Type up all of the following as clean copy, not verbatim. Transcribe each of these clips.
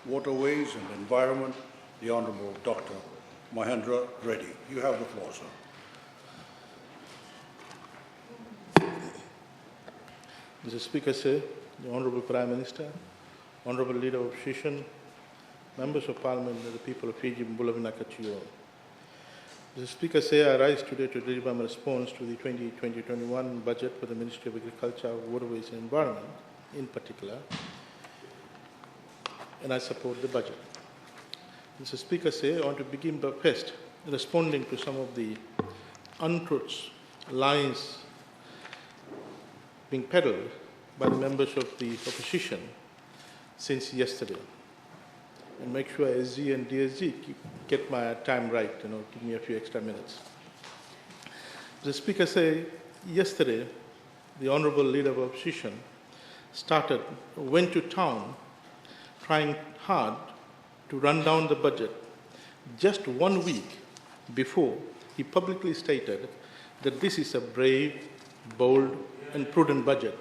Waterways and Environment, the Honourable Dr. Mahendra Reddy. You have the floor, sir. Mr. Speaker, sir, the Honourable Prime Minister, Honourable Leader of Opposition, Members of Parliament and the people of Fiji, Mbulavinakachiyo. Mr. Speaker, sir, I rise today to deliver my response to the 2020-21 budget for the Ministry of Agriculture, Waterways and Environment in particular, and I support the budget. Mr. Speaker, sir, I want to begin by first responding to some of the untruths, lies being peddled by the members of the opposition since yesterday, and make sure SG and DSG get my time right, give me a few extra minutes. The Speaker said yesterday, the Honourable Leader of Opposition went to town trying hard to run down the budget just 1 week before he publicly stated that this is a brave, bold and prudent budget,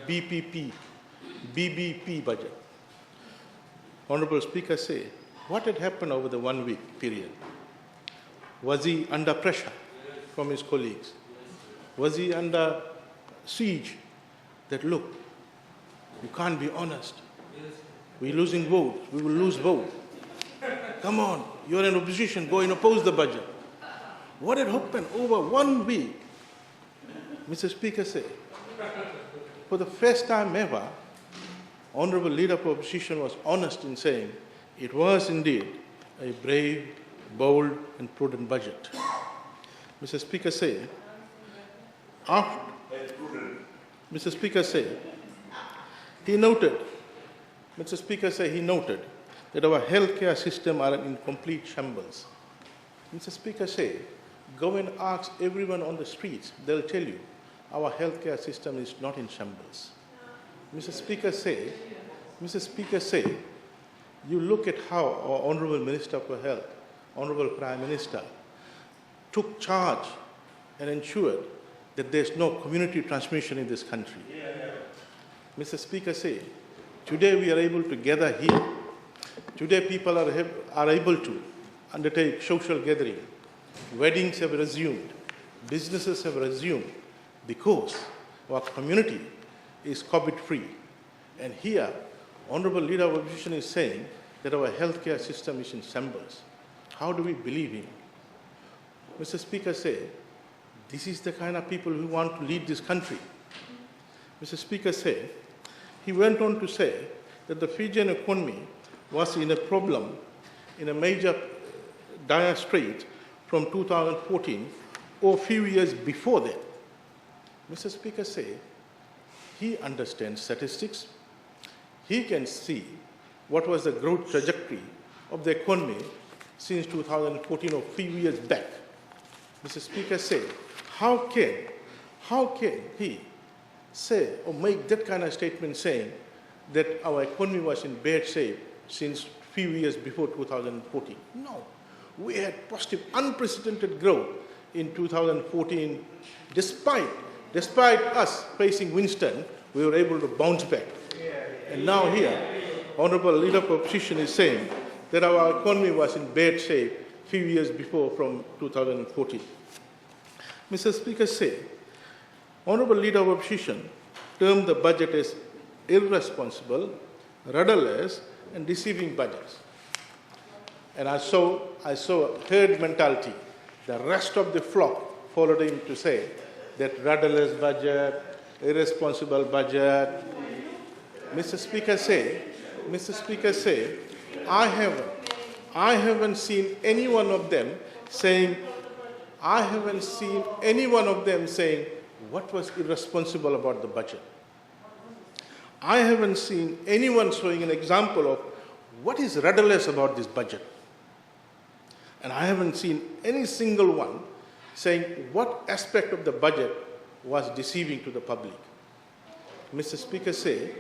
BBP budget. Honourable Speaker say, what had happened over the 1 week period? Was he under pressure from his colleagues? Was he under siege that, look, you can't be honest. We're losing votes, we will lose votes. Come on, you're in opposition, go and oppose the budget. What had happened over 1 week? Mr. Speaker say, for the first time ever, Honourable Leader of Opposition was honest in saying it was indeed a brave, bold and prudent budget. Mr. Speaker say, Mr. Speaker say, he noted that our healthcare system are in complete shambles. Mr. Speaker say, go and ask everyone on the streets, they'll tell you our healthcare system is not in shambles. Mr. Speaker say, you look at how our Honourable Minister for Health, Honourable Prime Minister, took charge and ensured that there's no community transmission in this country. Mr. Speaker say, today we are able to gather here. Today people are able to undertake social gathering. Weddings have resumed. Businesses have resumed because our community is COVID-free. And here, Honourable Leader of Opposition is saying that our healthcare system is in shambles. How do we believe him? Mr. Speaker said, this is the kind of people who want to lead this country. Mr. Speaker said, he went on to say that the Fijian economy was in a problem, in a major dire strait from 2014 or a few years before that. Mr. Speaker said, he understands statistics. He can see what was the growth trajectory of the economy since 2014 or a few years back. Mr. Speaker said, how can he say or make that kind of statement saying that our economy was in bad shape since a few years before 2014? No. We had positive, unprecedented growth in 2014. Despite us facing Winston, we were able to bounce back. And now here, Honourable Leader of Opposition is saying that our economy was in bad shape a few years before from 2014. Mr. Speaker said, Honourable Leader of Opposition termed the budget as irresponsible, rudderless and deceiving budgets. And I saw herd mentality. The rest of the flock followed him to say that rudderless budget, irresponsible budget. Mr. Speaker say, I haven't seen any one of them saying what was irresponsible about the budget. I haven't seen anyone showing an example of what is rudderless about this budget. And I haven't seen any single one saying what aspect of the budget was deceiving to the public. Mr. Speaker say,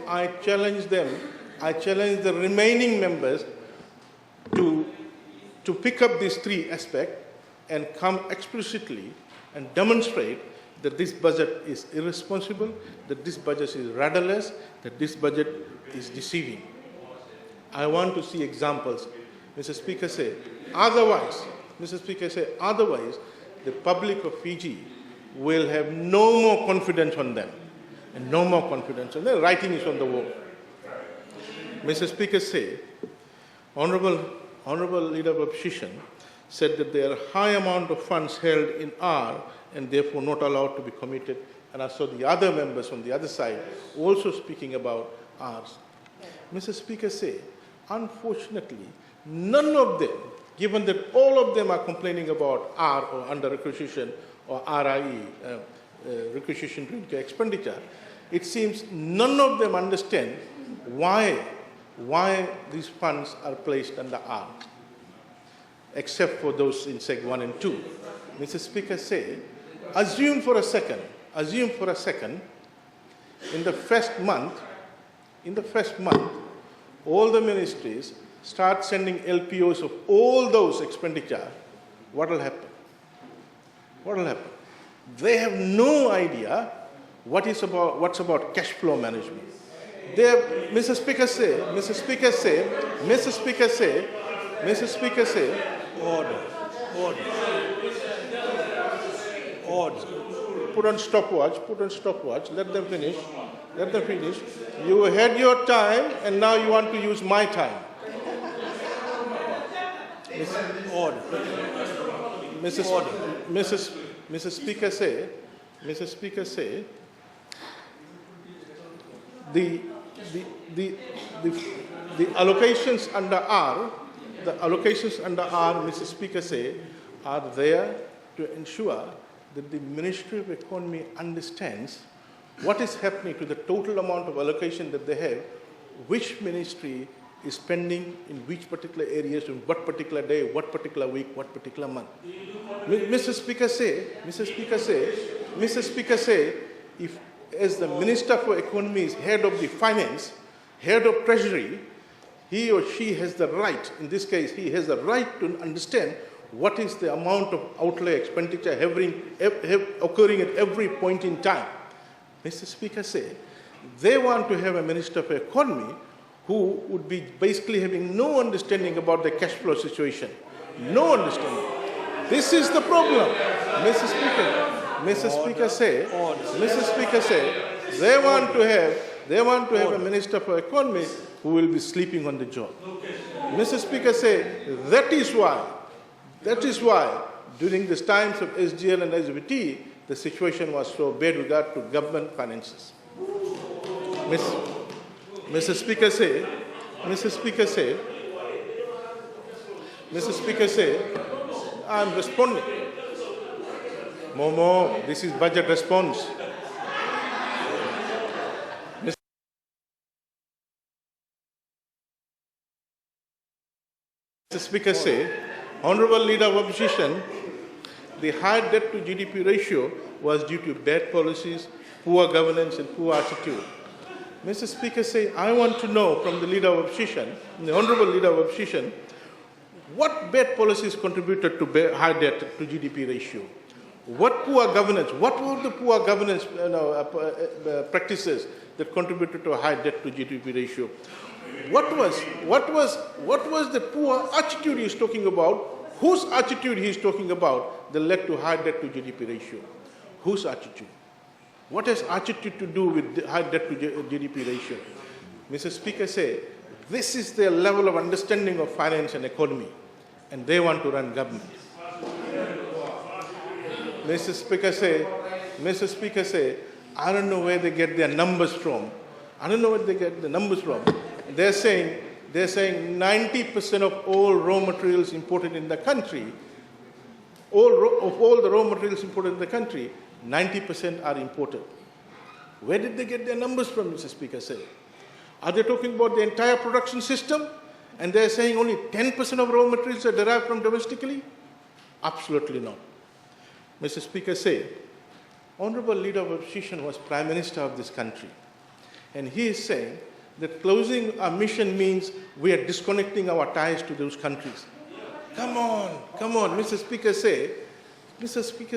I challenge the remaining members to pick up these three aspects and come explicitly and demonstrate that this budget is irresponsible, that this budget is rudderless, that this budget is deceiving. I want to see examples. Mr. Speaker said, otherwise, the public of Fiji will have no more confidence on them, and no more confidence on them. Writing is on the wall. Mr. Speaker said, Honorable Leader of Opposition said that there are high amount of funds held in R and therefore not allowed to be committed. And I saw the other members on the other side also speaking about R's. Mr. Speaker said, unfortunately, none of them, given that all of them are complaining about R or under requisition or RIE, requisition to expenditure, it seems none of them understand why these funds are placed under R, except for those in Seg 1 and 2. Mr. Speaker said, assume for a second, in the first month, all the ministries start sending LPOs of all those expenditure, what will happen? What will happen? They have no idea what's about cash flow management. Mr. Speaker said, Order. put on stopwatch, let them finish. You had your time and now you want to use my time. Order. Mr. Speaker said, the allocations under R, Mr. Speaker said, are there to ensure that the Ministry of Economy understands what is happening to the total amount of allocation that they have, which ministry is spending in which particular areas, in what particular day, what particular week, what particular month. Mr. Speaker said, if as the Minister for Economy is head of the finance, head of treasury, he or she has the right, in this case, he has the right to understand what is the amount of outlay expenditure occurring at every point in time. Mr. Speaker said, they want to have a Minister for Economy who would be basically having no understanding about the cash flow situation. No understanding. This is the problem. Mr. Speaker said, they want to have a Minister for Economy who will be sleeping on the job. Mr. Speaker said, that is why during the times of SGL and SVT, the situation was so bad with regard to government finances. Mr. Speaker said, I'm responding. Momo, this is budget response. Mr. Speaker said, Honorable Leader of Opposition, the high debt to GDP ratio was due to bad policies, poor governance and poor attitude. Mr. Speaker said, I want to know from the Leader of Opposition, the Honorable Leader of Opposition, what bad policies contributed to high debt to GDP ratio? What poor governance? What were the poor governance practices that contributed to a high debt to GDP ratio? What was the poor attitude he's talking about? Whose attitude he's talking about that led to high debt to GDP ratio? Whose attitude? What has attitude to do with high debt to GDP ratio? Mr. Speaker said, this is their level of understanding of finance and economy, and they want to run government. Mr. Speaker said, I don't know where they get their numbers from. They're saying 90% of all raw materials imported in the country, all the raw materials imported in the country, 90% are imported. Where did they get their numbers from, Mr. Speaker said? Are they talking about the entire production system? And they're saying only 10% of raw materials are derived from domestically? Absolutely not. Mr. Speaker said, Honorable Leader of Opposition was Prime Minister of this country. And he is saying that closing our mission means we are disconnecting our ties to those countries. Come on. Mr. Speaker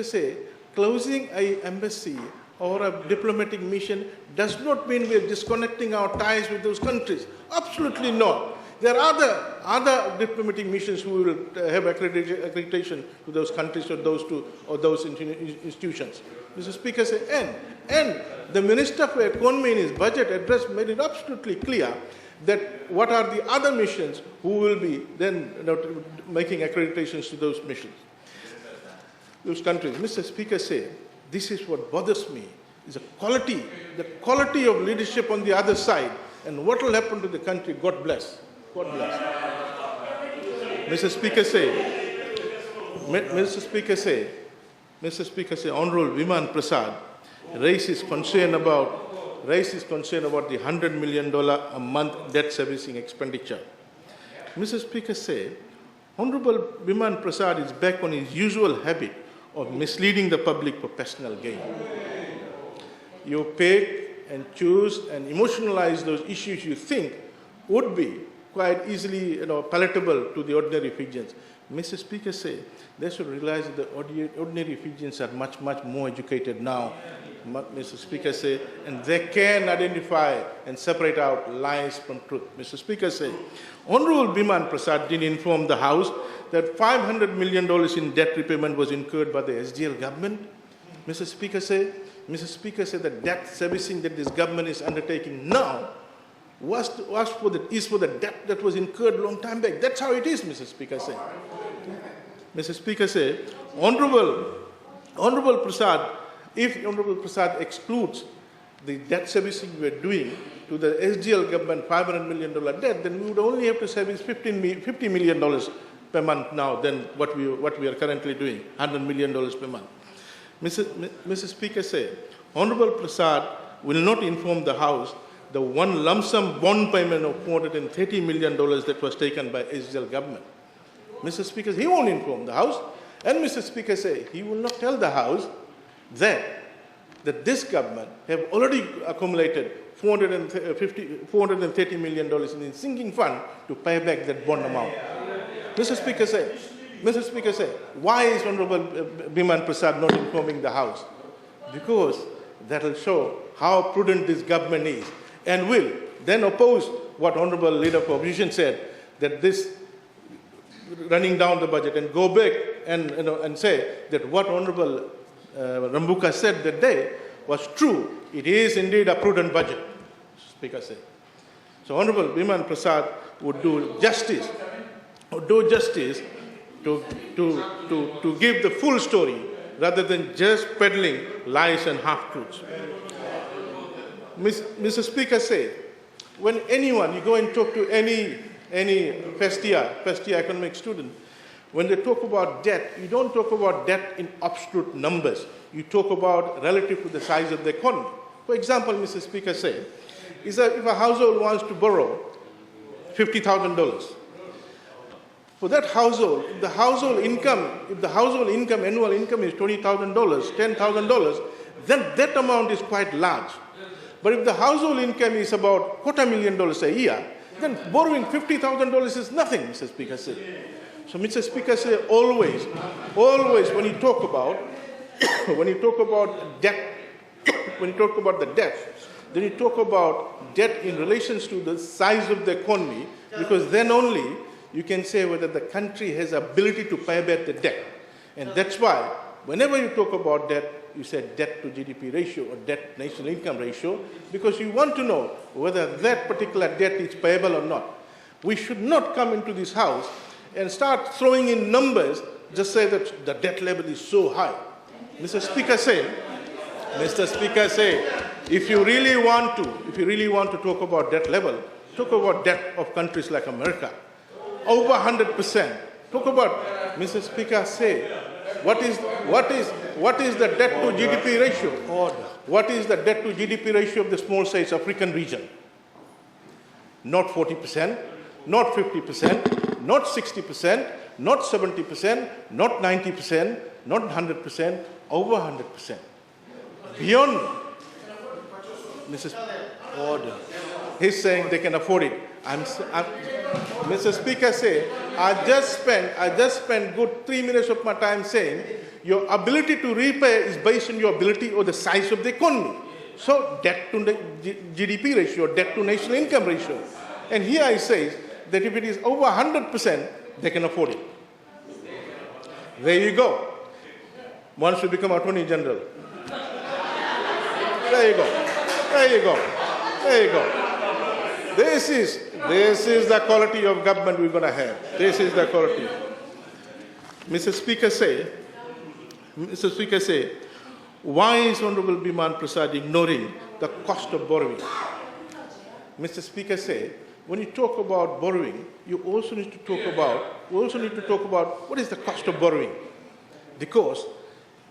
said, Closing an embassy or a diplomatic mission does not mean we are disconnecting our ties with those countries. Absolutely not. There are other diplomatic missions who will have accreditation to those countries or those institutions. Mr. Speaker said, and the Minister for Economy in his budget address made it absolutely clear that what are the other missions who will be then making accreditations to those missions, those countries. Mr. Speaker said, this is what bothers me, is the quality of leadership on the other side, and what will happen to the country, God bless. God bless. Mr. Speaker said, Honorable Viman Prasad raised his concern about the $100 million a month debt servicing expenditure. Mr. Speaker said, Honorable Viman Prasad is back on his usual habit of misleading the public for personal gain. You pick and choose and emotionalize those issues you think would be quite easily palatable to the ordinary Fijians. Mr. Speaker said, they should realize that the ordinary Fijians are much, much more educated now, Mr. Speaker said, and they can identify and separate out lies from truth. Mr. Speaker said, Honorable Biman Prasad did inform the House that $500 million in debt repayment was incurred by the SDL government. Mr. Speaker said, the debt servicing that this government is undertaking now is for the debt that was incurred a long time back. That's how it is, Mr. Speaker said. Mr. Speaker said, Honorable Prasad, if Honorable Prasad excludes the debt servicing we are doing to the SDL government $500 million debt, then we would only have to service $50 million per month now than what we are currently doing, $100 million per month. Mr. Speaker said, Honorable Prasad will not inform the House the one lump sum bond payment of $430 million that was taken by SDL government. Mr. Speaker, he won't inform the House. And Mr. Speaker said he will not tell the House that this government have already accumulated $430 million in its sinking fund to pay back that bond amount. Mr. Speaker said, why is Honorable Biman Prasad not informing the House? Because that will show how prudent this government is and will then oppose what Honorable Leader for Opposition said, that this running down the budget, and go back and say that what Honorable Rambuka said that day was true. It is indeed a prudent budget, Speaker said. So Honorable Biman Prasad would do justice to give the full story rather than just peddling lies and half-truths. Mr. Speaker said, when you go and talk to any first year economic student, when they talk about debt, you don't talk about debt in absolute numbers. You talk about relative to the size of the economy. For example, Mr. Speaker said, if a household wants to borrow $50,000, for that household, if the household income, annual income is $20,000, $10,000, then that amount is quite large. But if the household income is about $250,000 a year, then borrowing $50,000 is nothing, Mr. Speaker said. So Mr. Speaker said, always when you talk about debt, when you talk about the debt, then you talk about debt in relation to the size of the economy, because then only you can say whether the country has ability to pay back the debt. And that's why whenever you talk about debt, you say debt to GDP ratio or debt national income ratio, because you want to know whether that particular debt is payable or not. We should not come into this House and start throwing in numbers, just say that the debt level is so high. Mr. Speaker said, if you really want to talk about debt level, talk about debt of countries like America. Over 100%. Talk about, Mr. Speaker said, what is the debt to GDP ratio? What is the debt to GDP ratio of the small size African region? Not 40%, not 50%, not 60%, not 70%, not 90%, not 100%, over 100%. Beyond, Order. He's saying they can afford it. Mr. Speaker said, I just spent good 3 minutes of my time saying your ability to repay is based on your ability or the size of the economy. So debt to GDP ratio, debt to national income ratio. And here I say that if it is over 100%, they can afford it. There you go. Once you become Attorney General. There you go. There you go. There you go. This is the quality of government we're going to have. This is the quality. Mr. Speaker say, why is Honorable Biman Prasad ignoring the cost of borrowing? Mr. Speaker say, when you talk about borrowing, you also need to talk about what is the cost of borrowing. Because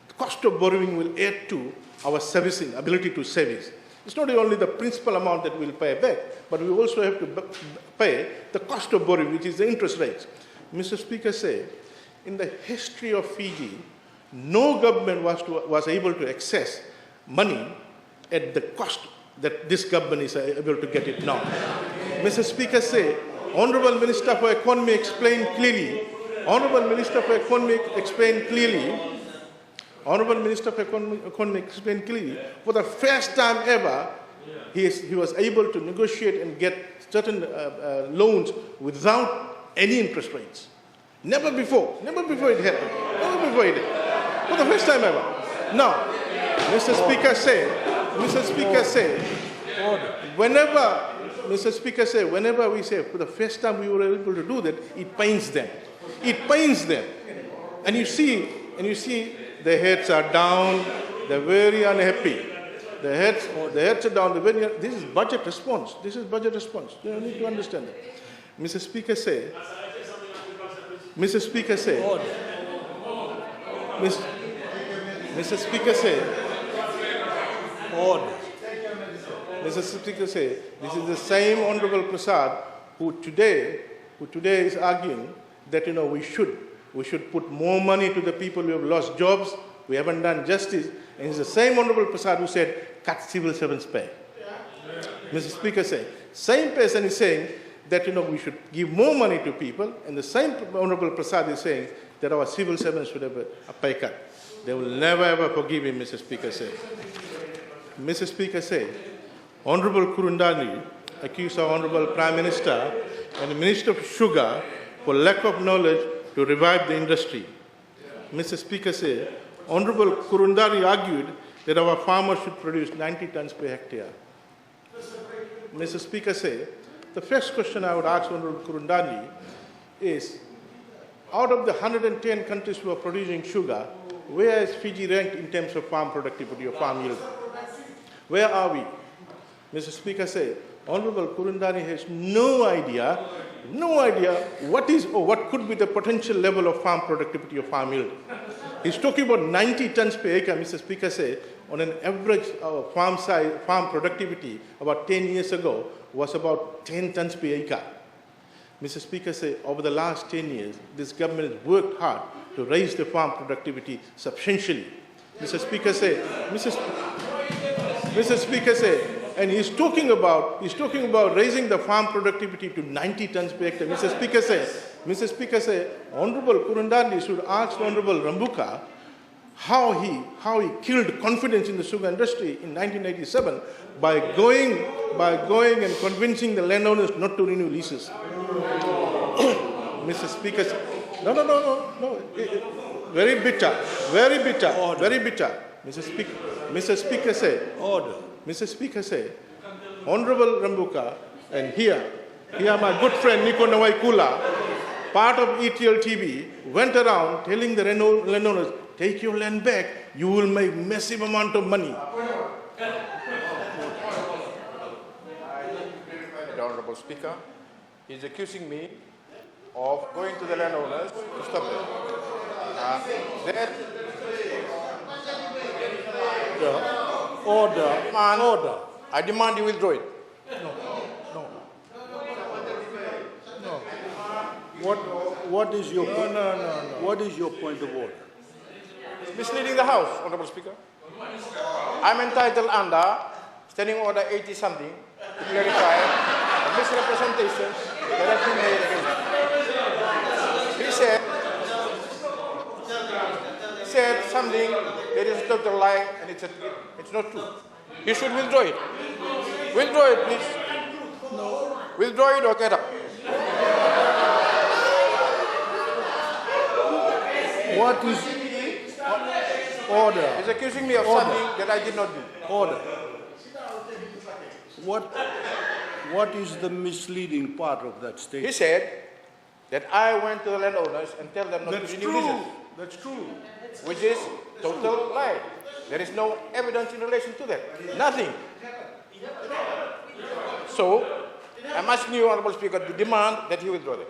the cost of borrowing will add to our servicing, ability to service. It's not only the principal amount that we'll pay back, but we also have to pay the cost of borrowing, which is the interest rates. Mr. Speaker say, in the history of Fiji, no government was able to access money at the cost that this government is able to get it now. Mr. Speaker say, Honorable Minister for Economy explained clearly, Honorable Minister for Economy explained clearly, Honorable Minister for Economy explained clearly, for the first time ever, he was able to negotiate and get certain loans without any interest rates. Never before it happened. Never before it happened. For the first time ever. Now, Mr. Speaker say, whenever we say, for the first time we were able to do that, it pains them. It pains them. And you see, their heads are down, they're very unhappy. The heads are down, this is budget response. This is budget response. You need to understand that. Mr. Speaker say, Mr. Speaker say, this is the same Honorable Prasad who today is arguing that we should put more money to the people who have lost jobs. We haven't done justice. And it's the same Honorable Prasad who said, cut civil servants' pay. Mr. Speaker say, same person is saying that we should give more money to people, and the same Honorable Prasad is saying that our civil servants should have a pay cut. They will never ever forgive him, Mr. Speaker say. Mr. Speaker say, Honorable Kurundani accused our Honorable Prime Minister and the Minister of Sugar for lack of knowledge to revive the industry. Mr. Speaker say, Honorable Kurundani argued that our farmers should produce 90 tons per hectare. Mr. Speaker say, the first question I would ask Honorable Kurundani is, out of the 110 countries who are producing sugar, where is Fiji ranked in terms of farm productivity or farm yield? Where are we? Mr. Speaker say, Honorable Kurundani has no idea what is or what could be the potential level of farm productivity or farm yield. He's talking about 90 tons per acre, Mr. Speaker say, on an average farm productivity about 10 years ago was about 10 tons per acre. Mr. Speaker say, over the last 10 years, this government has worked hard to raise the farm productivity substantially. Mr. Speaker say, and he's talking about raising the farm productivity to 90 tons per hectare. Mr. Speaker say, Honorable Kurundani should ask Honorable Rambuka how he killed confidence in the sugar industry in 1987 by going and convincing the landowners not to renew leases. Mr. Speaker, no. Very bitter. Order. Very bitter. Mr. Speaker say, Order. Mr. Speaker say, Honorable Rambuka, and here my good friend Nico Nawaikula, part of ETL TV, went around telling the landowners, take your land back, you will make massive amount of money. The Honorable Speaker is accusing me of going to the landowners to stop them. Order. I demand you withdraw it. No. What is your point? No. What is your point of order? Misleading the House, Honorable Speaker. I'm entitled under Standing Order 80-something to clarify the misrepresentations that have been made against me. He said something that is a total lie and it's not true. He should withdraw it. Withdraw it, please. No. Withdraw it or get up. What is order? He's accusing me of something that I did not do. Order. What is the misleading part of that He statement? said that I went to the landowners and tell them not That's to renew true. leases, That's true. which is total lie. There is no evidence in relation to that. Nothing. So, I'm asking you, Honorable Speaker, to demand that he withdraw that.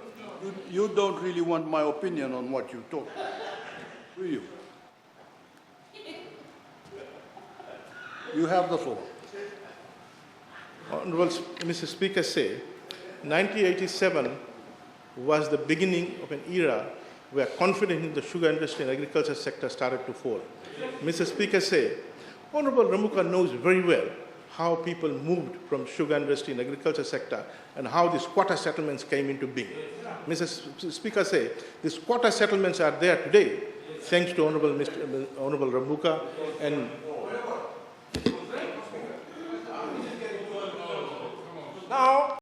You don't really want my opinion on what you talk, do you? You have the floor. Honorable Mr. Speaker, say, 1987 was the beginning of an era where confidence in the sugar industry and agriculture sector started to fall. Mr. Speaker, say, Honorable Ramuka knows very well how people moved from sugar industry and agriculture sector and how these quota settlements came into being. Mr. Speaker, say, these quota settlements are there today thanks to Honorable Ramuka and